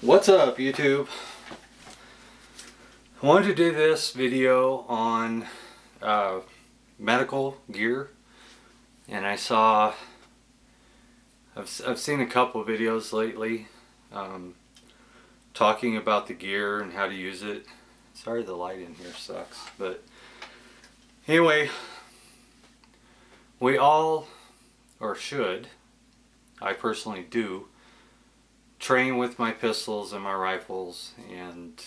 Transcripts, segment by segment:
What's up, YouTube? I wanted to do this video on medical gear, and I've seen a couple of videos lately talking about the gear and how to use it. Sorry the light in here sucks, but anyway, we all, or should, I personally do, train with my pistols and my rifles and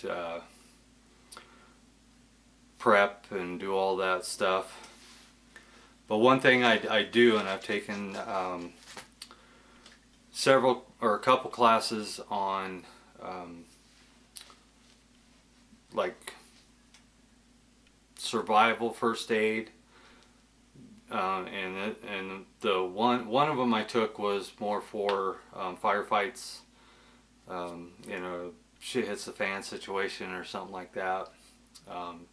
prep and do all that stuff. But one thing I do, and I've taken a couple classes on like survival first aid, and the one of them I took was more for firefights. Shit hits the fan situation or something like that. And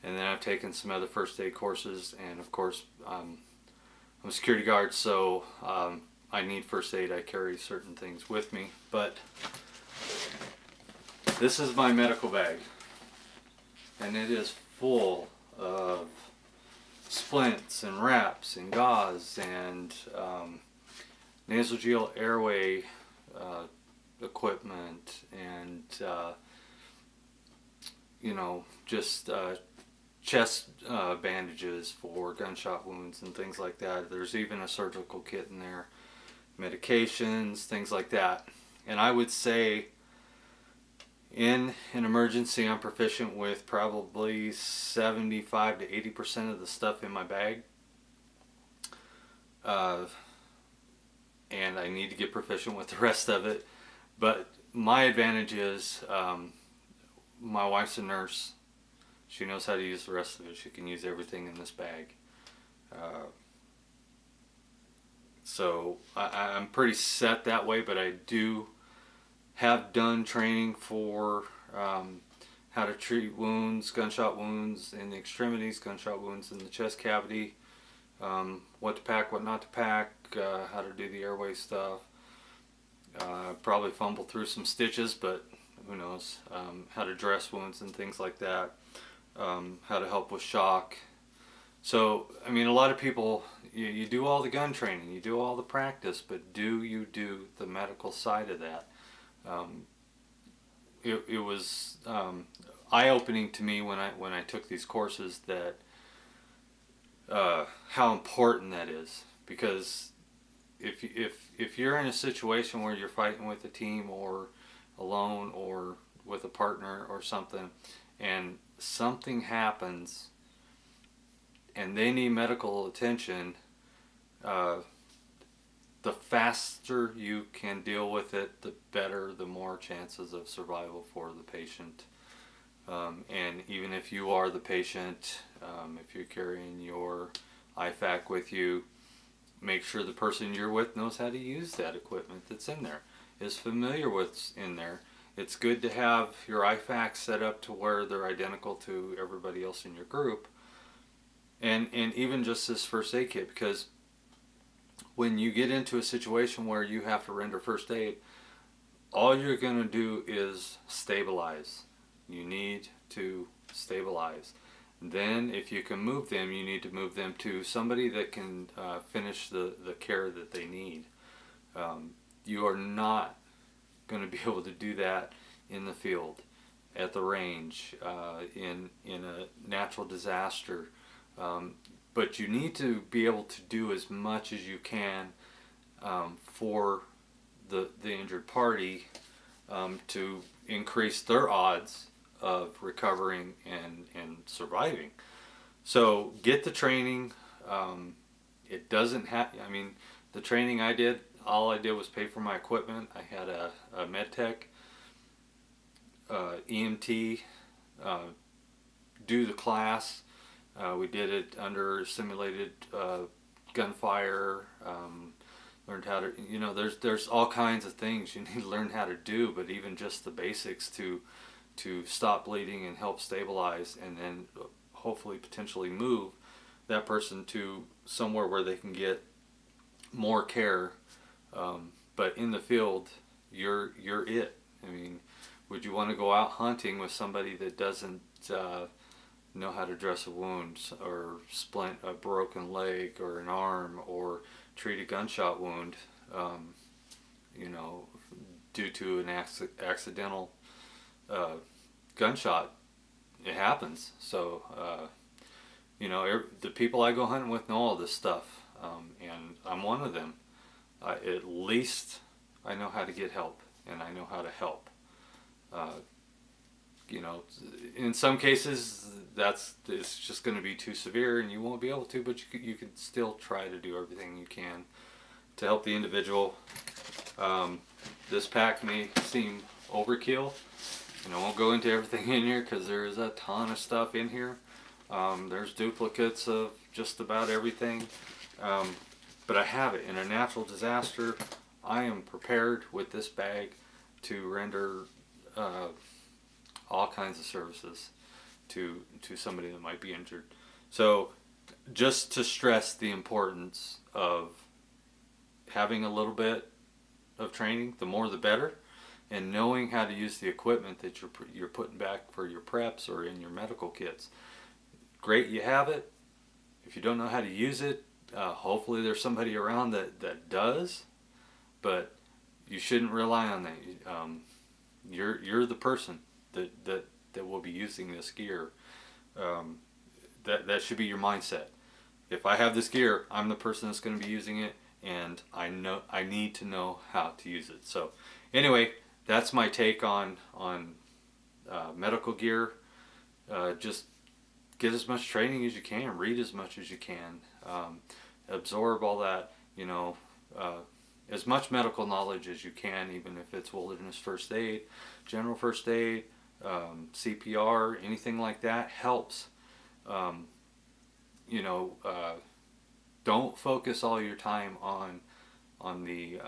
then I've taken some other first aid courses, and of course I'm a security guard, so I need first aid. I carry certain things with me, but this is my medical bag, and it is full of splints and wraps and gauze and nasogenial airway equipment and just chest bandages for gunshot wounds and things like that. There's even a surgical kit in there, medications, things like that. And I would say in an emergency I'm proficient with probably 75 to 80% of the stuff in my bag. And I need to get proficient with the rest of it. But my advantage is my wife's a nurse. She knows how to use the rest of it. She can use everything in this bag. So I'm pretty set that way, but I do have done training for how to treat wounds, gunshot wounds in the extremities, gunshot wounds in the chest cavity, what to pack, what not to pack, how to do the airway stuff. Probably fumble through some stitches, but who knows, how to dress wounds and things like that, how to help with shock. So, I mean, a lot of people, you do all the gun training, you do all the practice, but do you do the medical side of that? It was eye-opening to me when I took these courses that how important that is, because if you're in a situation where you're fighting with a team or alone or with a partner or something, and something happens and they need medical attention, the faster you can deal with it, the better, the more chances of survival for the patient. And even if you are the patient, if you're carrying your IFAK with you, make sure the person you're with knows how to use that equipment that's in there, is familiar with what's in there. It's good to have your IFAK set up to where they're identical to everybody else in your group. And even just this first aid kit, because when you get into a situation where you have to render first aid, all you're going to do is stabilize. You need to stabilize. Then if you can move them, you need to move them to somebody that can finish the care that they need. You are not going to be able to do that in the field, at the range, in a natural disaster. But you need to be able to do as much as you can for the injured party to increase their odds of recovering and surviving. So get the training. It doesn't have, I mean, the training I did, all I did was pay for my equipment. I had a med tech, EMT, do the class. We did it under simulated gunfire, learned how to, there's all kinds of things you need to learn how to do, but even just the basics to stop bleeding and help stabilize, and then hopefully potentially move that person to somewhere where they can get more care. But in the field, you're it. I mean, would you want to go out hunting with somebody that doesn't know how to dress a wound, or splint a broken leg or an arm, or treat a gunshot wound, you know, due to an accidental gunshot? It happens. So, you know, the people I go hunting with know all this stuff, and I'm one of them. At least I know how to get help, and I know how to help. Uh, you know, in some cases it's just going to be too severe and you won't be able to, but you can still try to do everything you can to help the individual. This pack may seem overkill, and I won't go into everything in here because there is a ton of stuff in here. There's duplicates of just about everything, but I have it. In a natural disaster, I am prepared with this bag to render all kinds of services to somebody that might be injured. So just to stress the importance of having a little bit of training, the more the better, and knowing how to use the equipment that you're putting back for your preps or in your medical kits. Great, you have it. If you don't know how to use it, hopefully there's somebody around that does, but you shouldn't rely on that. You're the person that will be using this gear. That should be your mindset. If I have this gear, I'm the person that's going to be using it, and I need to know how to use it. So anyway, that's my take on medical gear. Just get as much training as you can, read as much as you can, absorb all that, you know, as much medical knowledge as you can, even if it's wilderness first aid, general first aid, CPR, anything like that helps. You know, don't focus all your time on the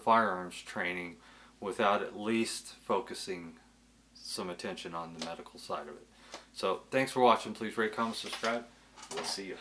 firearms training without at least focusing some attention on the medical side of it. So thanks for watching. Please rate, comment, subscribe. We'll see you.